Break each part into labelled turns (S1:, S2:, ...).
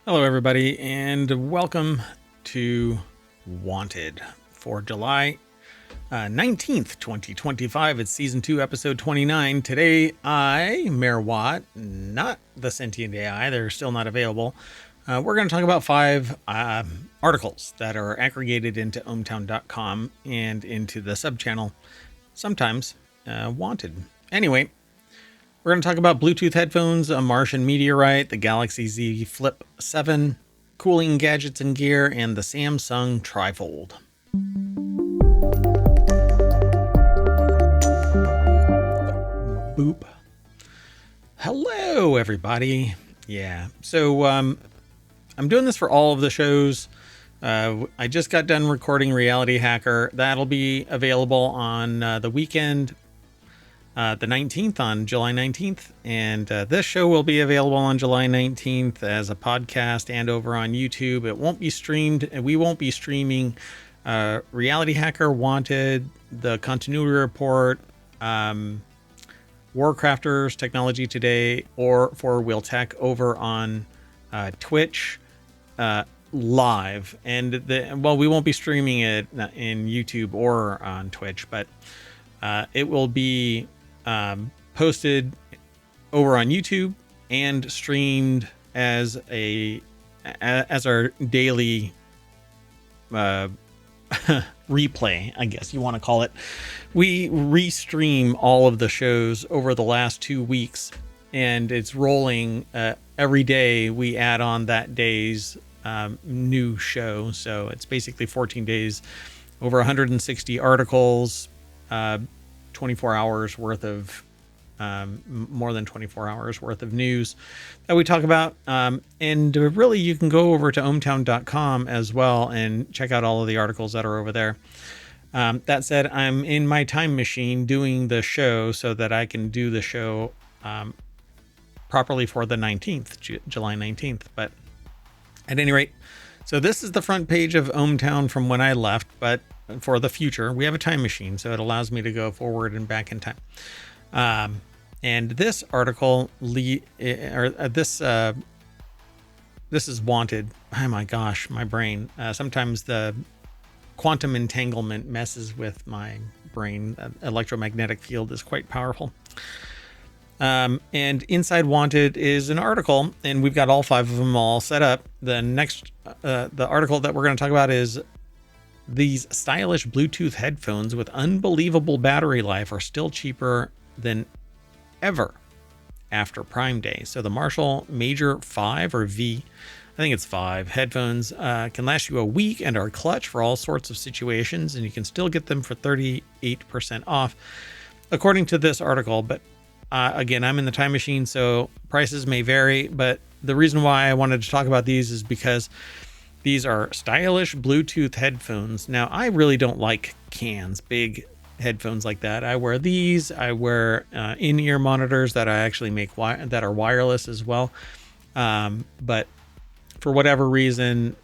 S1: Hello, everybody, and welcome to Wanted for July 19th, 2025. It's Season 2, Episode 29. Today, MayorWatt, not the Sentient AI, they're still not available. We're going to talk about 5 articles that are aggregated into ohmTown.com and into the subchannel, sometimes Wanted. Anyway, we're going to talk about Bluetooth headphones, a Martian Meteorite, the Galaxy Z Flip 7, cooling gadgets and gear, and the Samsung Trifold. Boop. Hello, everybody. Yeah, so I'm doing this for all of the shows. I just got done recording RealityHacker. That'll be available on the weekend, the 19th, on July 19th. And this show will be available on July 19th as a podcast and over on YouTube. It won't be streamed, and we won't be streaming RealityHacker, Wanted, the Continuity Report, WarCrafters, TechnologyToday, or FourWheelTech over on Twitch live. And we won't be streaming it in YouTube or on Twitch, but it will be posted over on YouTube and streamed as our daily replay, I guess you want to call it. We restream all of the shows over the last 2 weeks, and it's rolling every day. We add on that day's new show, so it's basically 14 days, over 160 articles, 24 hours worth of more than 24 hours worth of news that we talk about, and really you can go over to ohmTown.com as well and check out all of the articles that are over there. That said, I'm in my time machine doing the show so that I can do the show properly for the 19th, July 19th. But at any rate, so this is the front page of ohmTown from when I left, but for the future, we have a time machine, so it allows me to go forward and back in time. And this article, this is Wanted. Oh my gosh, my brain. Sometimes the quantum entanglement messes with my brain. Electromagnetic field is quite powerful. And inside Wanted is an article, and we've got all 5 of them all set up. The article that we're going to talk about is these stylish Bluetooth headphones with unbelievable battery life are still cheaper than ever after Prime Day. So the Marshall Major 5 or V, I think it's 5 headphones can last you a week and are clutch for all sorts of situations, and you can still get them for 38% off, according to this article. But again, I'm in the time machine, so prices may vary. But the reason why I wanted to talk about these is because these are stylish Bluetooth headphones. Now, I really don't like cans, big headphones like that. I wear these. I wear in-ear monitors that I actually make that are wireless as well. But for whatever reason,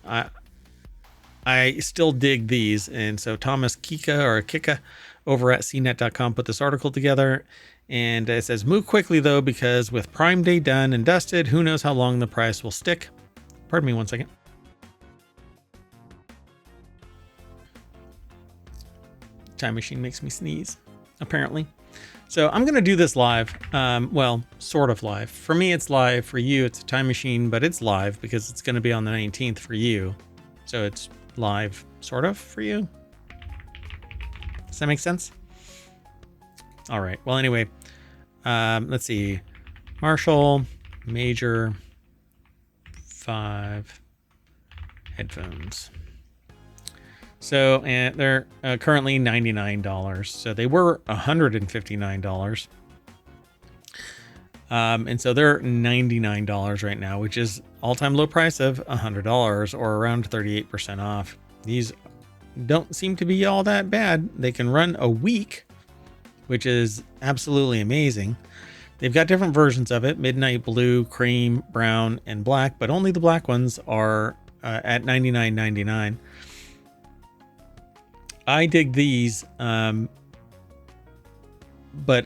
S1: I still dig these. And so Thomas Kika over at cnet.com put this article together. And it says, move quickly, though, because with Prime Day done and dusted, who knows how long the price will stick. Pardon me one second. Time machine makes me sneeze, apparently. So I'm going to do this live. Well, sort of live. For me, it's live. For you, it's a time machine, but it's live because it's going to be on the 19th for you. So it's live, sort of, for you. Does that make sense? All right. Well, anyway, let's see. Marshall Major 5 headphones. So, and they're currently $99. So they were $159. And so they're $99 right now, which is all-time low price of $100 or around 38% off. These don't seem to be all that bad. They can run a week, which is absolutely amazing. They've got different versions of it: midnight blue, cream, brown, and black, but only the black ones are at $99.99. I dig these, but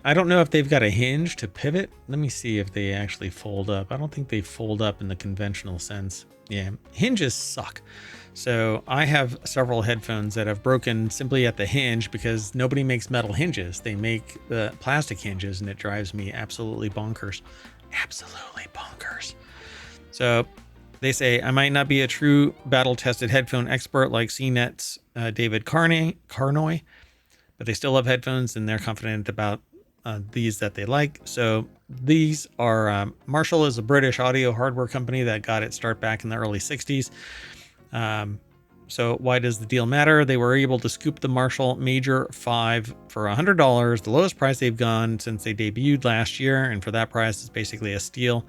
S1: I don't know if they've got a hinge to pivot. Let me see if they actually fold up. I don't think they fold up in the conventional sense. Yeah, hinges suck. So I have several headphones that have broken simply at the hinge because nobody makes metal hinges. They make the plastic hinges, and it drives me absolutely bonkers. Absolutely bonkers. So they say I might not be a true battle-tested headphone expert like CNET's David Carnoy, but they still have headphones, and they're confident about these that they like. So these are Marshall is a British audio hardware company that got its start back in the early 60s. So why does the deal matter? They were able to scoop the Marshall Major 5 for $100, the lowest price they've gone since they debuted last year, and for that price it's basically a steal.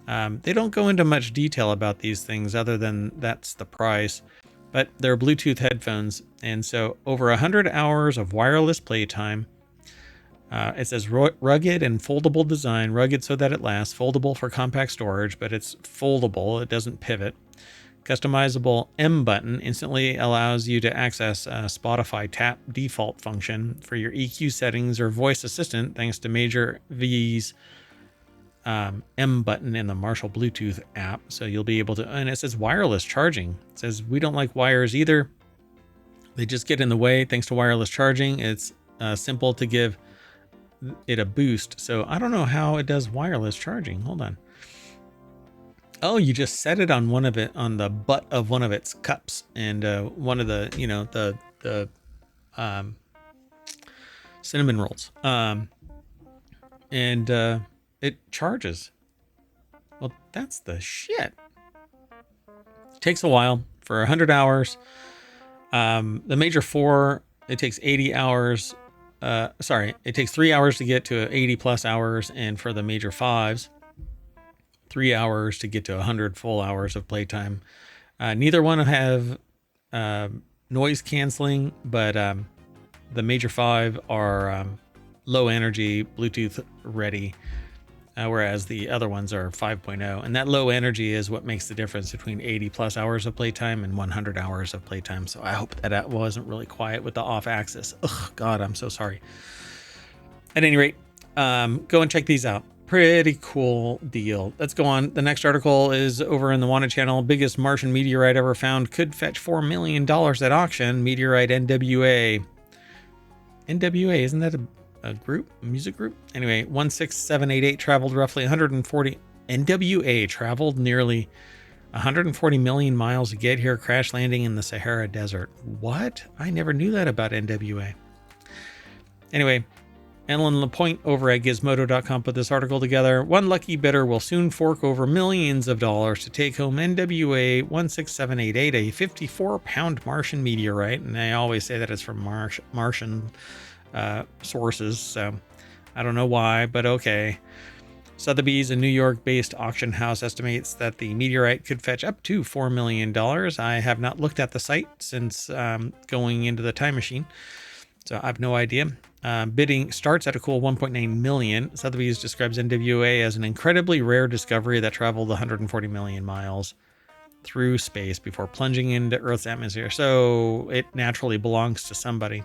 S1: They don't go into much detail about these things other than that's the price, but they're Bluetooth headphones, and so over 100 hours of wireless playtime. It says rugged and foldable design, rugged so that it lasts, foldable for compact storage, but it's foldable, it doesn't pivot. Customizable M button instantly allows you to access Spotify tap default function for your EQ settings or voice assistant thanks to Major V's M button in the Marshall Bluetooth app. So you'll be able to, and it says wireless charging. It says we don't like wires either. They just get in the way thanks to wireless charging. It's simple to give it a boost. So I don't know how it does wireless charging. Hold on. Oh, you just set it on on the butt of one of its cups, and one of the, the cinnamon rolls, and it charges. Well, that's the shit. It takes a while for 100 hours. The Major 4, it takes 80 hours. It takes 3 hours to get to 80 plus hours, and for the Major 5s, 3 hours to get to 100 full hours of playtime. Neither one have noise canceling, but the Major 5 are low energy, Bluetooth ready, whereas the other ones are 5.0. And that low energy is what makes the difference between 80 plus hours of playtime and 100 hours of playtime. So I hope that wasn't really quiet with the off axis. Ugh, God, I'm so sorry. At any rate, go and check these out. Pretty cool deal. Let's go on. The next article is over in the Wanted channel. Biggest Martian meteorite ever found could fetch $4 million at auction. Meteorite NWA. NWA, isn't that a group? A music group? Anyway, 16788 traveled roughly 140. NWA traveled nearly 140 million miles to get here, crash landing in the Sahara Desert. What? I never knew that about NWA. Anyway, Ellen Lapointe over at Gizmodo.com put this article together. One lucky bidder will soon fork over millions of dollars to take home NWA 16788, a 54-pound Martian meteorite. And I always say that it's from Martian sources, so I don't know why, but okay. Sotheby's, a New York-based auction house, estimates that the meteorite could fetch up to $4 million. I have not looked at the site since going into the time machine, so I have no idea. Bidding starts at a cool 1.9 million. Sotheby's describes NWA as an incredibly rare discovery that traveled 140 million miles through space before plunging into Earth's atmosphere. So it naturally belongs to somebody.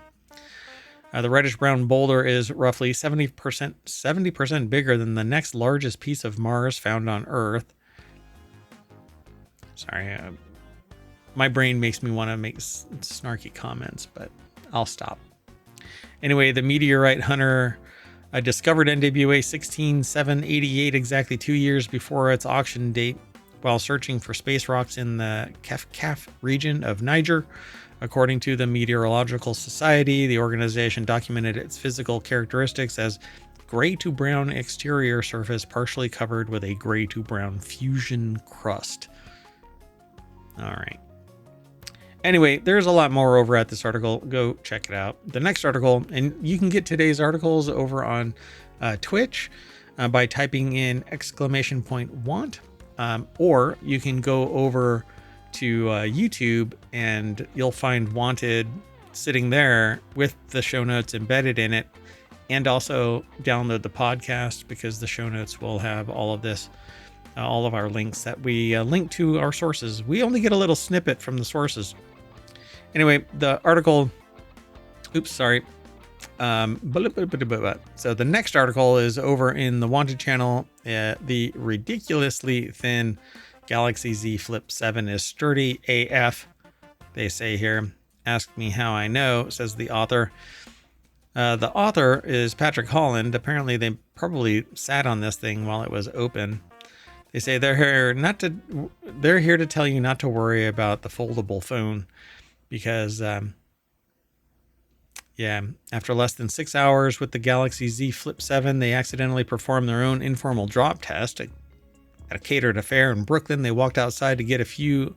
S1: The reddish-brown boulder is roughly 70% bigger than the next largest piece of Mars found on Earth. Sorry, my brain makes me want to make snarky comments, but I'll stop. Anyway, the meteorite hunter discovered NWA 16788 exactly 2 years before its auction date while searching for space rocks in the Kaf region of Niger. According to the Meteorological Society, the organization documented its physical characteristics as gray to brown exterior surface partially covered with a gray to brown fusion crust. All right. Anyway, there's a lot more over at this article. Go check it out. The next article, and you can get today's articles over on Twitch by typing in !want, or you can go over to YouTube and you'll find Wanted sitting there with the show notes embedded in it, and also download the podcast because the show notes will have all of this, all of our links that we link to our sources. We only get a little snippet from the sources. Anyway, the article, so the next article is over in the Wanted channel. The ridiculously thin Galaxy Z Flip 7 is sturdy AF, they say here. Ask me how I know, says the author. The author is Patrick Holland. Apparently, they probably sat on this thing while it was open. They say they're here to tell you not to worry about the foldable phone because, after less than 6 hours with the Galaxy Z Flip 7, they accidentally performed their own informal drop test at a catered affair in Brooklyn. They walked outside to get a view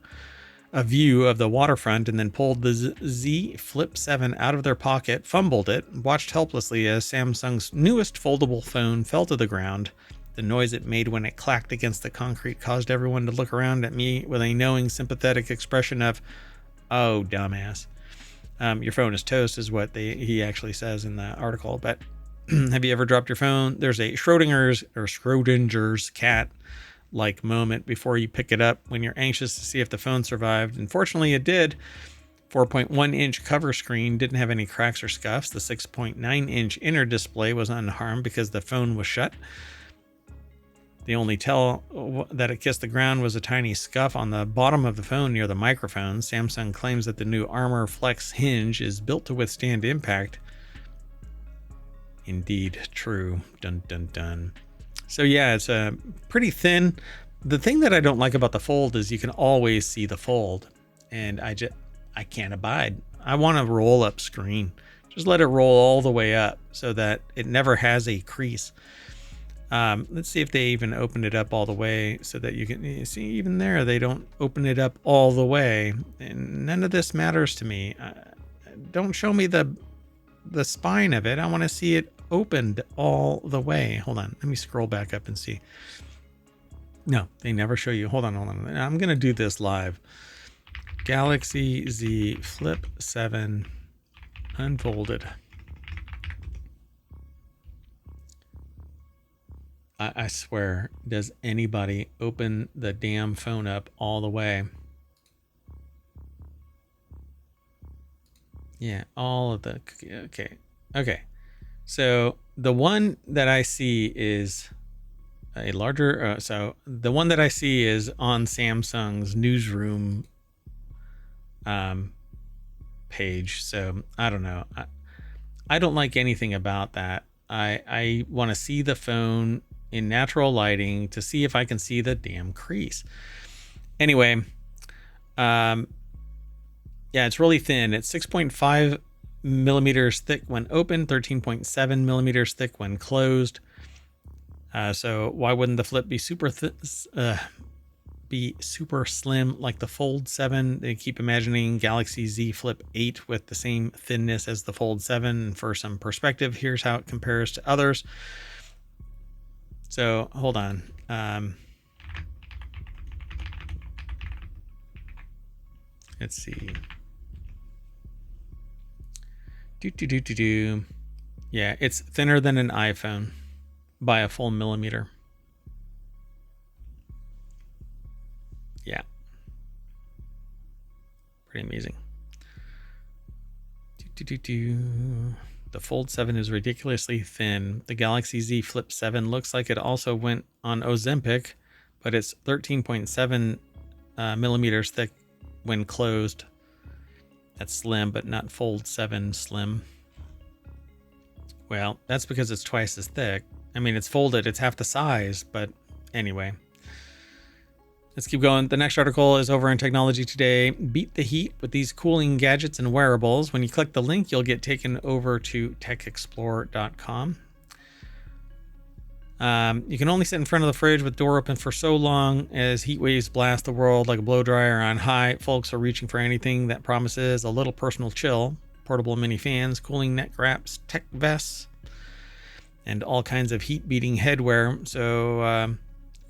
S1: of the waterfront and then pulled the Z Flip 7 out of their pocket, fumbled it, watched helplessly as Samsung's newest foldable phone fell to the ground. The noise it made when it clacked against the concrete caused everyone to look around at me with a knowing, sympathetic expression of, "Oh, dumbass." Your phone is toast is what he actually says in the article. But have you ever dropped your phone? There's a Schrodinger's cat-like moment before you pick it up when you're anxious to see if the phone survived. Unfortunately, it did. 4.1-inch cover screen didn't have any cracks or scuffs. The 6.9-inch inner display was unharmed because the phone was shut. The only tell that it kissed the ground was a tiny scuff on the bottom of the phone near the microphone. Samsung claims that the new Armor Flex hinge is built to withstand impact. Indeed, true. Dun dun dun. So yeah, it's pretty thin. The thing that I don't like about the Fold is you can always see the fold, and I can't abide. I want a roll-up screen. Just let it roll all the way up so that it never has a crease. Let's see if they even open it up all the way so that you can see even there, they don't open it up all the way. And none of this matters to me. Don't show me the spine of it. I want to see it opened all the way. Hold on. Let me scroll back up and see. No, they never show you. Hold on. I'm going to do this live. Galaxy Z Flip 7 unfolded. I swear, does anybody open the damn phone up all the way? Yeah, all of the... Okay. So the one that I see is a larger... so the one that I see is on Samsung's newsroom page. So I don't know. I don't like anything about that. I want to see the phone in natural lighting to see if I can see the damn crease. Anyway, yeah, it's really thin. It's 6.5 millimeters thick when open, 13.7 millimeters thick when closed. So why wouldn't the Flip be super slim like the Fold 7? They keep imagining Galaxy Z Flip 8 with the same thinness as the Fold 7. And for some perspective, here's how it compares to others. So hold on. Let's see. Yeah, it's thinner than an iPhone by a full millimeter. Yeah. Pretty amazing. The Fold 7 is ridiculously thin. The Galaxy Z Flip 7 looks like it also went on Ozempic, but it's 13.7 millimeters thick when closed. That's slim, but not Fold 7 slim. Well, that's because it's twice as thick. I mean, it's folded, it's half the size, but anyway. Let's keep going. The next article is over on Technology Today. Beat the heat with these cooling gadgets and wearables. When you click the link, you'll get taken over to techexplore.com. You can only sit in front of the fridge with door open for so long as heat waves blast the world like a blow dryer on high. Folks are reaching for anything that promises a little personal chill. Portable mini fans, cooling neck wraps, tech vests, and all kinds of heat-beating headwear. So, of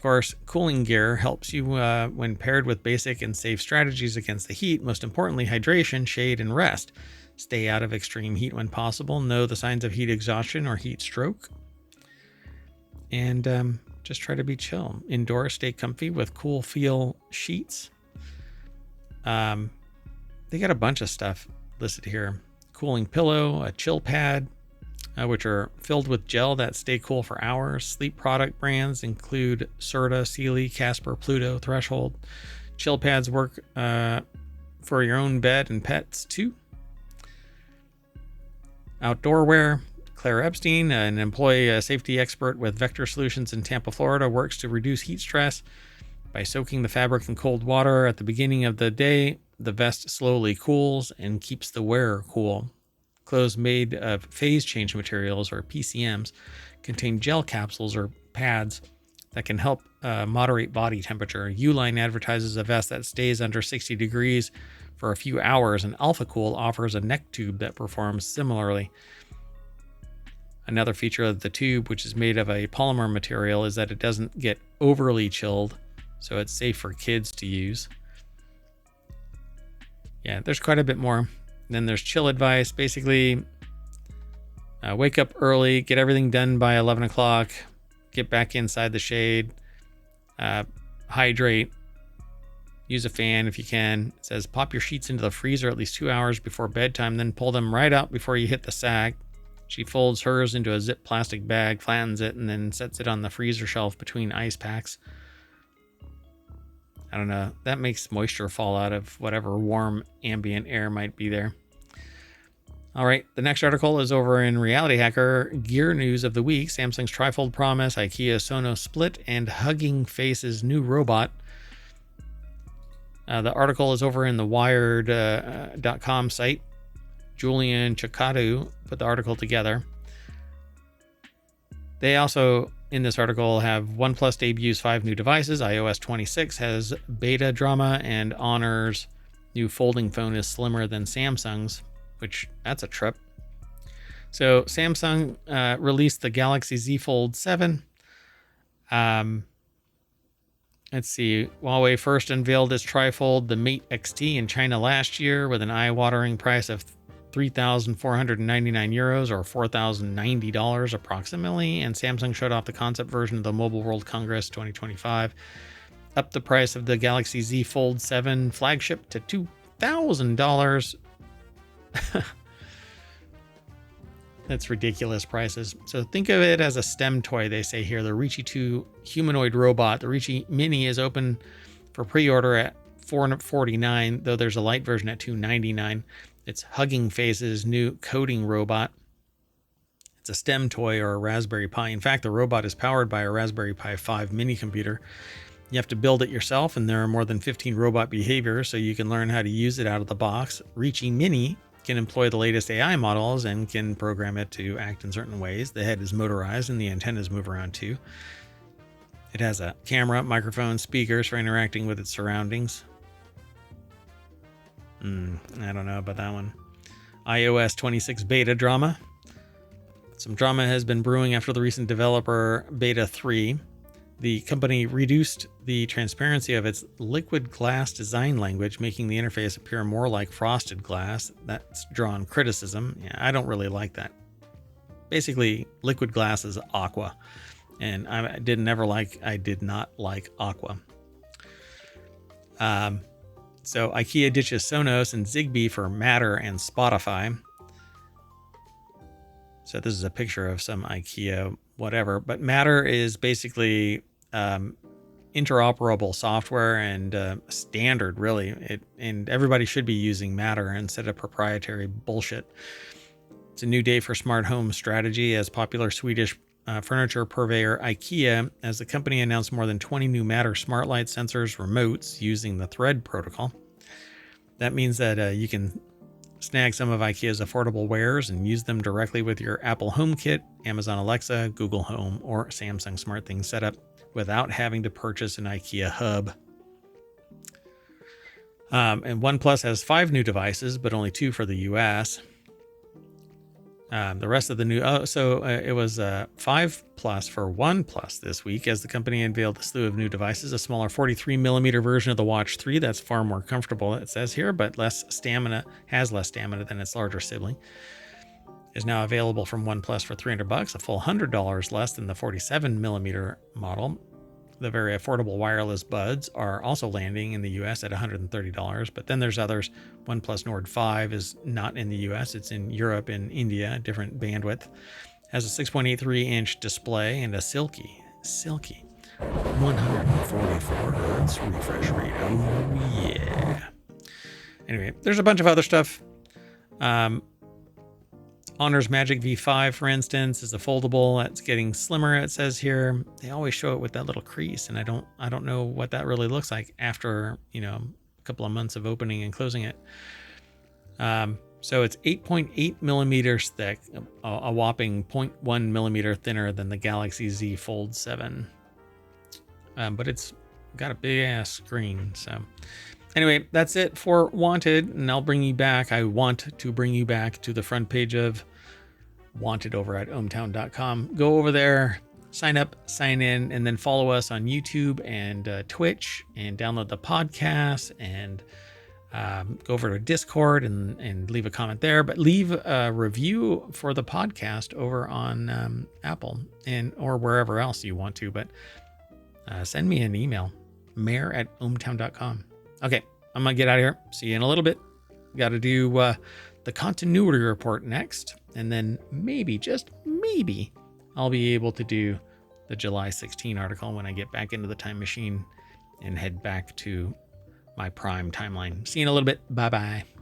S1: course, cooling gear helps you when paired with basic and safe strategies against the heat. Most importantly, hydration, shade, and rest. Stay out of extreme heat when possible. Know the signs of heat exhaustion or heat stroke. And just try to be chill. Indoors, stay comfy with cool feel sheets. They got a bunch of stuff listed here. Cooling pillow, a chill pad, which are filled with gel that stay cool for hours. Sleep product brands include Serta, Sealy, Casper, Pluto, Threshold. Chill pads work for your own bed and pets too. Outdoor wear. Claire Epstein, an employee safety expert with Vector Solutions in Tampa, Florida, works to reduce heat stress by soaking the fabric in cold water. At the beginning of the day, the vest slowly cools and keeps the wearer cool. Clothes made of phase change materials, or PCMs, contain gel capsules or pads that can help moderate body temperature. Uline advertises a vest that stays under 60 degrees for a few hours, and AlphaCool offers a neck tube that performs similarly. Another feature of the tube, which is made of a polymer material, is that it doesn't get overly chilled, so it's safe for kids to use. Yeah, there's quite a bit more. Then there's chill advice. Basically, wake up early, get everything done by 11 o'clock, get back inside the shade, hydrate, use a fan if you can. It says pop your sheets into the freezer at least 2 hours before bedtime, then pull them right out before you hit the sack. She folds hers into a zip plastic bag, flattens it, and then sets it on the freezer shelf between ice packs. I don't know. That makes moisture fall out of whatever warm ambient air might be there. All right. The next article is over in RealityHacker. Gear news of the week. Samsung's trifold promise, IKEA Sonos Split, and Hugging Face's new robot. The article is over in the Wired.com site. Julian Chikadu put the article together. They also, in this article, have OnePlus debuts 5 new devices. iOS 26 has beta drama, and Honor's new folding phone is slimmer than Samsung's, which that's a trip. So Samsung released the Galaxy Z Fold 7. Let's see. Huawei first unveiled its trifold, the Mate XT, in China last year with an eye-watering price of 3,499 euros or $4,090 approximately, and Samsung showed off the concept version of the Mobile World Congress 2025, up the price of the Galaxy Z Fold 7 flagship to $2,000. That's ridiculous prices. So think of it as a STEM toy, they say here. The Reachy 2 humanoid robot. The Reachy Mini is open for pre-order at $449, though there's a light version at $299. It's Hugging Face's new coding robot. It's a STEM toy or a Raspberry Pi. In fact, the robot is powered by a Raspberry Pi 5 mini computer. You have to build it yourself, and there are more than 15 robot behaviors, so you can learn how to use it out of the box. Reachy Mini can employ the latest AI models and can program it to act in certain ways. The head is motorized and the antennas move around too. It has a camera, microphone, speakers for interacting with its surroundings. I don't know about that one. iOS 26 beta drama. Some drama has been brewing after the recent developer beta 3. The company reduced the transparency of its liquid glass design language, making the interface appear more like frosted glass. That's drawn criticism. Yeah, I don't really like that. Basically, liquid glass is aqua, and I did not like aqua. So IKEA ditches Sonos and Zigbee for Matter and Spotify. So this is a picture of some IKEA whatever, but Matter is basically interoperable software and standard, really. And everybody should be using Matter instead of proprietary bullshit. It's a new day for smart home strategy as popular Swedish furniture purveyor IKEA, as the company announced more than 20 new Matter smart light sensors remotes using the Thread protocol. That means that you can snag some of IKEA's affordable wares and use them directly with your Apple HomeKit, Amazon Alexa, Google Home, or Samsung SmartThings setup without having to purchase an IKEA hub. And OnePlus has 5 new devices, but only 2 for the US. The rest of the new... it was 5 Plus for OnePlus this week as the company unveiled a slew of new devices. A smaller 43mm version of the Watch 3 that's far more comfortable, it says here, but has less stamina than its larger sibling, is now available from OnePlus for $300, a full $100 less than the 47mm model. the very affordable wireless buds are also landing in the US at $130. But then there's others. OnePlus Nord 5 is not in the US, it's in Europe and India, different bandwidth. Has a 6.83 inch display and a silky 144 hertz refresh rate. Oh, yeah. Anyway, there's a bunch of other stuff. Honor's Magic V5, for instance, is a foldable. That's getting slimmer, it says here. They always show it with that little crease, and I don't know what that really looks like after, a couple of months of opening and closing it. So it's 8.8 millimeters thick, a whopping 0.1 millimeter thinner than the Galaxy Z Fold 7. But it's got a big ass screen. So anyway, that's it for Wanted, and I want to bring you back to the front page of Wanted over at ohmTown.com. Go over there, sign up, sign in, and then follow us on YouTube and Twitch, and download the podcast, and go over to Discord and leave a comment there. But leave a review for the podcast over on Apple or wherever else you want to. But send me an email, mayor@ohmTown.com. Okay, I'm going to get out of here. See you in a little bit. Got to do the continuity report next. And then maybe, just maybe, I'll be able to do the July 16 article when I get back into the time machine and head back to my prime timeline. See you in a little bit. Bye-bye.